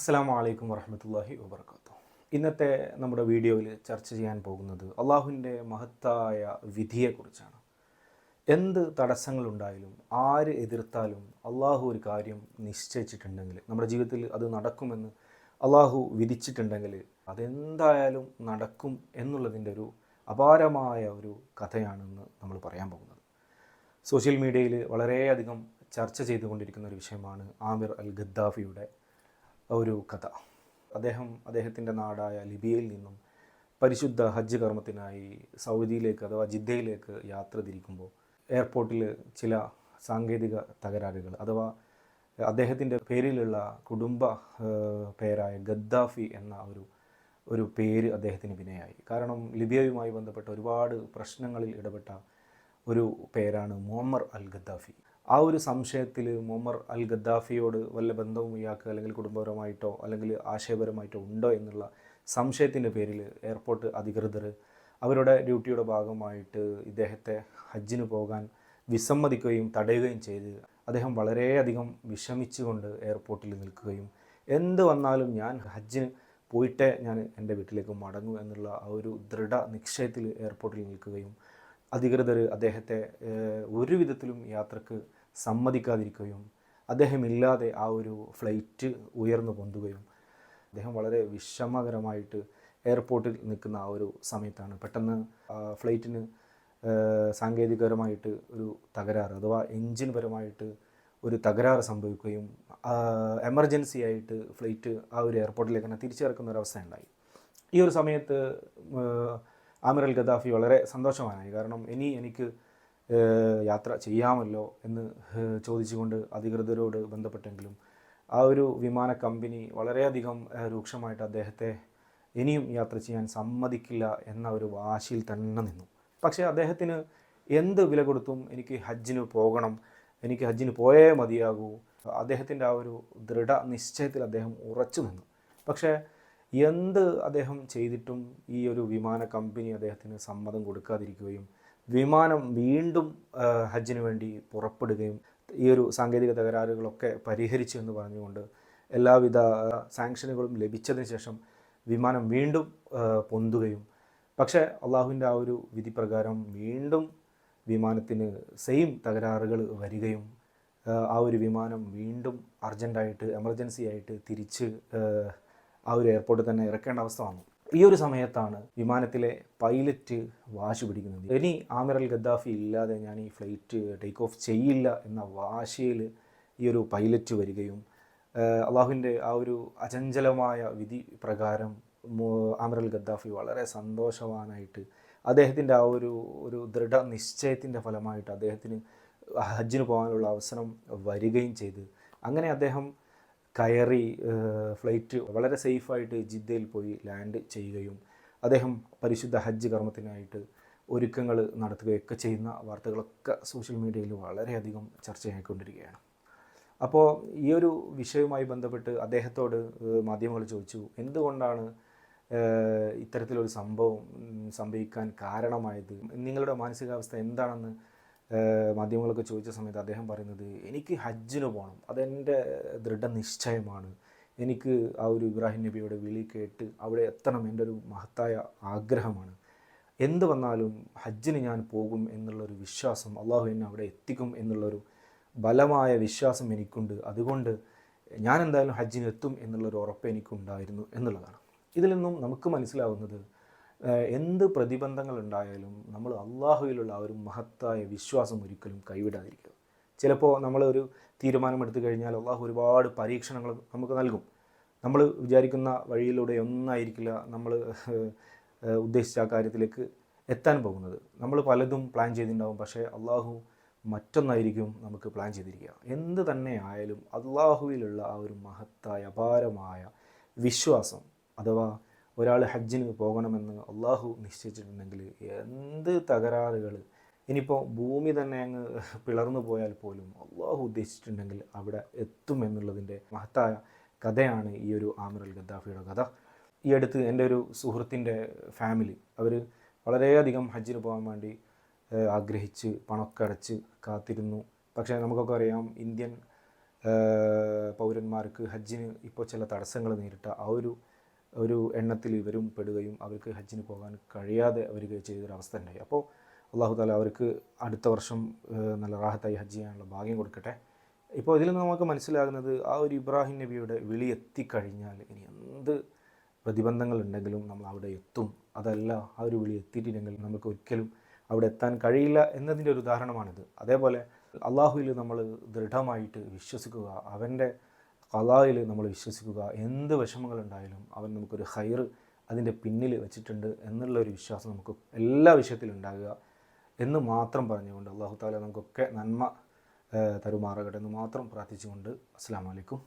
അസ്സലാമു അലൈക്കും വറഹ്മത്തുള്ളാഹി വബറകാതുഹു. ഇന്നത്തെ നമ്മുടെ വീഡിയോയിൽ ചർച്ച ചെയ്യാൻ പോകുന്നത് അള്ളാഹുവിൻ്റെ മഹത്തായ വിധിയെക്കുറിച്ചാണ്. എന്ത് തടസ്സങ്ങളുണ്ടായാലും ആര് എതിർത്താലും അള്ളാഹു ഒരു കാര്യം നിശ്ചയിച്ചിട്ടുണ്ടെങ്കിൽ, നമ്മുടെ ജീവിതത്തിൽ അത് നടക്കുമെന്ന് അള്ളാഹു വിധിച്ചിട്ടുണ്ടെങ്കിൽ അതെന്തായാലും നടക്കും എന്നുള്ളതിൻ്റെ ഒരു അപാരമായ ഒരു കഥയാണെന്ന് നമ്മൾ പറയാൻ പോകുന്നത്. സോഷ്യൽ മീഡിയയിൽ വളരെയധികം ചർച്ച ചെയ്തുകൊണ്ടിരിക്കുന്ന ഒരു വിഷയമാണ് ആമിർ അൽ ഗദ്ദാഫിയുടെ ഒരു കഥ. അദ്ദേഹത്തിൻ്റെ നാടായ ലിബിയയിൽ നിന്നും പരിശുദ്ധ ഹജ്ജ് കർമ്മത്തിനായി സൗദിയിലേക്ക് അഥവാ ജിദ്ദയിലേക്ക് യാത്ര തിരിക്കുമ്പോൾ എയർപോർട്ടിൽ ചില സാങ്കേതിക തകരാറുകൾ അഥവാ അദ്ദേഹത്തിൻ്റെ പേരിലുള്ള കുടുംബ പേരായ ഗദ്ദാഫി എന്ന ഒരു പേര് അദ്ദേഹത്തിന് വിനയായി. കാരണം ലിബിയയുമായി ബന്ധപ്പെട്ട ഒരുപാട് പ്രശ്നങ്ങളിൽ ഇടപെട്ട ഒരു പേരാണ് മുഅമ്മർ അൽ ഗദ്ദാഫി. ആ ഒരു സംശയത്തിൽ മുഅമ്മർ അൽ ഗദ്ദാഫിയോട് വല്ല ബന്ധവും ഇയാൾക്ക് അല്ലെങ്കിൽ കുടുംബപരമായിട്ടോ അല്ലെങ്കിൽ ആശയപരമായിട്ടോ ഉണ്ടോ എന്നുള്ള സംശയത്തിൻ്റെ പേരിൽ എയർപോർട്ട് അധികൃതർ അവരുടെ ഡ്യൂട്ടിയുടെ ഭാഗമായിട്ട് ഇദ്ദേഹത്തെ ഹജ്ജിന് പോകാൻ വിസമ്മതിക്കുകയും തടയുകയും ചെയ്ത് അദ്ദേഹം വളരെയധികം വിഷമിച്ചുകൊണ്ട് എയർപോർട്ടിൽ നിൽക്കുകയും എന്ത് വന്നാലും ഞാൻ ഹജ്ജിന് പോയിട്ടേ ഞാൻ എൻ്റെ വീട്ടിലേക്ക് മടങ്ങൂ എന്നുള്ള ആ ഒരു ദൃഢ നിശ്ചയത്തിൽ എയർപോർട്ടിൽ നിൽക്കുകയും അധികൃതർ അദ്ദേഹത്തെ ഒരു വിധത്തിലും യാത്രക്ക് സമ്മതിക്കാതിരിക്കുകയും അദ്ദേഹമില്ലാതെ ആ ഒരു ഫ്ലൈറ്റ് ഉയർന്നു പൊന്തുകയും അദ്ദേഹം വളരെ വിഷമകരമായിട്ട് എയർപോർട്ടിൽ നിൽക്കുന്ന ആ ഒരു സമയത്താണ് പെട്ടെന്ന് ഫ്ലൈറ്റിന് സാങ്കേതികപരമായിട്ട് ഒരു തകരാറ് അഥവാ എൻജിൻ പരമായിട്ട് ഒരു തകരാറ് സംഭവിക്കുകയും എമർജൻസി ആയിട്ട് ഫ്ലൈറ്റ് ആ ഒരു എയർപോർട്ടിലേക്ക് തന്നെ തിരിച്ചിറക്കുന്ന ഒരു അവസ്ഥ ഉണ്ടായി. ഈ ഒരു സമയത്ത് ആമിർ അൽ ഗദ്ദാഫി വളരെ സന്തോഷവാനായി. കാരണം ഇനി എനിക്ക് യാത്ര ചെയ്യാമല്ലോ എന്ന് ചോദിച്ചുകൊണ്ട് അധികൃതരോട് ബന്ധപ്പെട്ടെങ്കിലും ആ ഒരു വിമാന കമ്പനി വളരെയധികം രൂക്ഷമായിട്ട് അദ്ദേഹത്തെ ഇനിയും യാത്ര ചെയ്യാൻ സമ്മതിക്കില്ല എന്ന ഒരു വാശിയിൽ തന്നെ നിന്നു. പക്ഷേ അദ്ദേഹത്തിന് എന്ത് വില കൊടുത്തും എനിക്ക് ഹജ്ജിന് പോകണം, എനിക്ക് ഹജ്ജിന് പോയേ മതിയാകൂ, അദ്ദേഹത്തിൻ്റെ ആ ഒരു ദൃഢ നിശ്ചയത്തിൽ അദ്ദേഹം ഉറച്ചു നിന്നു. പക്ഷേ എന്ത് അദ്ദേഹം ചെയ്തിട്ടും ഈ ഒരു വിമാന കമ്പനി അദ്ദേഹത്തിന് സമ്മതം കൊടുക്കാതിരിക്കുകയും വിമാനം വീണ്ടും ഹജ്ജിന് വേണ്ടി പുറപ്പെടുകയും ഈ ഒരു സാങ്കേതിക തകരാറുകളൊക്കെ പരിഹരിച്ചു എന്ന് പറഞ്ഞുകൊണ്ട് എല്ലാവിധ സാങ്ഷനുകളും ലഭിച്ചതിന് ശേഷം വിമാനം വീണ്ടും പൊന്തുകയും പക്ഷേ അള്ളാഹുവിൻ്റെ ആ ഒരു വിധി പ്രകാരം വീണ്ടും വിമാനത്തിന് സെയിം തകരാറുകൾ വരികയും ആ ഒരു വിമാനം വീണ്ടും അർജൻറ്റായിട്ട് എമർജൻസി ആയിട്ട് തിരിച്ച് ആ ഒരു എയർപോർട്ടിൽ തന്നെ ഇറക്കേണ്ട അവസ്ഥ വന്നു. ഈ ഒരു സമയത്താണ് വിമാനത്തിലെ പൈലറ്റ് വാശി പിടിക്കുന്നത്. ഇനി ആമിർ അൽ ഗദ്ദാഫി ഇല്ലാതെ ഞാൻ ഈ ഫ്ലൈറ്റ് ടേക്ക് ഓഫ് ചെയ്യില്ല എന്ന വാശിയിൽ ഈ ഒരു പൈലറ്റ് വരികയും അള്ളാഹുവിൻ്റെ ആ ഒരു അചഞ്ചലമായ വിധി പ്രകാരം ആമിർ അൽ ഗദ്ദാഫി വളരെ സന്തോഷവാനായിട്ട് അദ്ദേഹത്തിൻ്റെ ആ ഒരു ദൃഢ നിശ്ചയത്തിൻ്റെ ഫലമായിട്ട് അദ്ദേഹത്തിന് ഹജ്ജിന് പോകാനുള്ള അവസരം വരികയും ചെയ്ത് അങ്ങനെ അദ്ദേഹം കയറി ഫ്ലൈറ്റ് വളരെ സേഫായിട്ട് ജിദ്ദയിൽ പോയി ലാൻഡ് ചെയ്യുകയും അദ്ദേഹം പരിശുദ്ധ ഹജ്ജ് കർമ്മത്തിനായിട്ട് ഒരുക്കങ്ങൾ നടത്തുകയൊക്കെ ചെയ്യുന്ന വാർത്തകളൊക്കെ സോഷ്യൽ മീഡിയയിൽ വളരെയധികം ചർച്ചയായിക്കൊണ്ടിരിക്കുകയാണ്. അപ്പോൾ ഈ ഒരു വിഷയവുമായി ബന്ധപ്പെട്ട് അദ്ദേഹത്തോട് മാധ്യമങ്ങൾ ചോദിച്ചു, എന്തുകൊണ്ടാണ് ഇത്തരത്തിലൊരു സംഭവം സംഭവിക്കാൻ കാരണമായത്, നിങ്ങളുടെ മാനസികാവസ്ഥ എന്താണെന്ന് മാധ്യമങ്ങളൊക്കെ ചോദിച്ച സമയത്ത് അദ്ദേഹം പറയുന്നത്, എനിക്ക് ഹജ്ജിന് പോകണം, അതെൻ്റെ ദൃഢനിശ്ചയമാണ്, എനിക്ക് ആ ഒരു ഇബ്രാഹിം നബിയുടെ വിളി കേട്ട് അവിടെ എത്തണം, എൻ്റെ ഒരു മഹത്തായ ആഗ്രഹമാണ്, എന്ത് വന്നാലും ഹജ്ജിന് ഞാൻ പോകും എന്നുള്ളൊരു വിശ്വാസം, അള്ളാഹു എന്നെ അവിടെ എത്തിക്കും എന്നുള്ളൊരു ബലമായ വിശ്വാസം എനിക്കുണ്ട്, അതുകൊണ്ട് ഞാൻ എന്തായാലും ഹജ്ജിന് എത്തും എന്നുള്ളൊരു ഉറപ്പ് എനിക്കുണ്ടായിരുന്നു എന്നുള്ളതാണ്. ഇതിൽ നിന്നും നമുക്ക് മനസ്സിലാവുന്നത് എന്ത് പ്രതിബന്ധങ്ങൾ ഉണ്ടായാലും നമ്മൾ അള്ളാഹുവിലുള്ള ആ ഒരു മഹത്തായ വിശ്വാസം ഒരിക്കലും കൈവിടാതിരിക്കുക. ചിലപ്പോൾ നമ്മൾ ഒരു തീരുമാനമെടുത്തു കഴിഞ്ഞാൽ അള്ളാഹു ഒരുപാട് പരീക്ഷണങ്ങൾ നമുക്ക് നൽകും. നമ്മൾ വിചാരിക്കുന്ന വഴിയിലൂടെ ഒന്നായിരിക്കില്ല നമ്മൾ ഉദ്ദേശിച്ച ആ കാര്യത്തിലേക്ക് എത്താൻ പോകുന്നത്. നമ്മൾ പലതും പ്ലാൻ ചെയ്തിട്ടുണ്ടാകും, പക്ഷേ അള്ളാഹു മറ്റൊന്നായിരിക്കും നമുക്ക് പ്ലാൻ ചെയ്തിരിക്കുക. എന്ത് തന്നെ ആയാലും അള്ളാഹുവിലുള്ള ആ ഒരു മഹത്തായ അപാരമായ വിശ്വാസം അഥവാ ഒരാൾ ഹജ്ജിന് പോകണമെന്ന് അള്ളാഹു നിശ്ചയിച്ചിട്ടുണ്ടെങ്കിൽ എന്ത് തകരാറുകൾ, ഇനിയിപ്പോൾ ഭൂമി തന്നെ അങ്ങ് പിളർന്നു പോയാൽ പോലും അള്ളാഹു ഉദ്ദേശിച്ചിട്ടുണ്ടെങ്കിൽ അവിടെ എത്തും എന്നുള്ളതിൻ്റെ മഹത്തായ കഥയാണ് ഈ ഒരു ആമിർ അൽ ഗദ്ദാഫിയുടെ കഥ. ഈ അടുത്ത് എൻ്റെ ഒരു സുഹൃത്തിൻ്റെ ഫാമിലി അവർ വളരെയധികം ഹജ്ജിന് പോകാൻ വേണ്ടി ആഗ്രഹിച്ച് പണമൊക്കെ അടച്ച് കാത്തിരുന്നു. പക്ഷേ നമുക്കൊക്കെ അറിയാം, ഇന്ത്യൻ പൗരന്മാർക്ക് ഹജ്ജിന് ഇപ്പോൾ ചില തടസ്സങ്ങൾ നേരിട്ട ആ ഒരു എണ്ണത്തിൽ ഇവരും പെടുകയും അവർക്ക് ഹജ്ജിന് പോകാൻ കഴിയാതെ അവർ ചെയ്തൊരവസ്ഥ ഉണ്ടായി. അപ്പോൾ അള്ളാഹു താല അവർക്ക് അടുത്ത വർഷം നല്ല റാഹത്തായി ഹജ്ജ് ചെയ്യാനുള്ള ഭാഗ്യം കൊടുക്കട്ടെ. ഇപ്പോൾ ഇതിൽ നിന്ന് നമുക്ക് മനസ്സിലാകുന്നത് ആ ഒരു ഇബ്രാഹിം നബിയുടെ വിളി എത്തിക്കഴിഞ്ഞാൽ ഇനി എന്ത് പ്രതിബന്ധങ്ങളുണ്ടെങ്കിലും നമ്മൾ അവിടെ എത്തും. അതല്ല, ആ ഒരു വിളി എത്തിയിട്ടില്ലെങ്കിൽ നമുക്ക് ഒരിക്കലും അവിടെ എത്താൻ കഴിയില്ല എന്നതിൻ്റെ ഒരു ഉദാഹരണമാണിത്. അതേപോലെ അള്ളാഹുവിൽ നമ്മൾ ദൃഢമായിട്ട് വിശ്വസിക്കുക, അവൻ്റെ ഖളായിൽ നമ്മൾ വിശ്വസിക്കുക. എന്ത് വിഷമങ്ങളുണ്ടായാലും അവൻ നമുക്കൊരു ഖൈർ അതിൻ്റെ പിന്നിൽ വെച്ചിട്ടുണ്ട് എന്നുള്ളൊരു വിശ്വാസം നമുക്ക് എല്ലാ വിഷയത്തിലും ഉണ്ടാകുക എന്ന് മാത്രം പറഞ്ഞുകൊണ്ട് അള്ളാഹു താല നമുക്കൊക്കെ നന്മ തരുമാറാകട്ടെ എന്ന് മാത്രം പ്രാർത്ഥിച്ചുകൊണ്ട് അസ്സലാമു അലൈക്കും.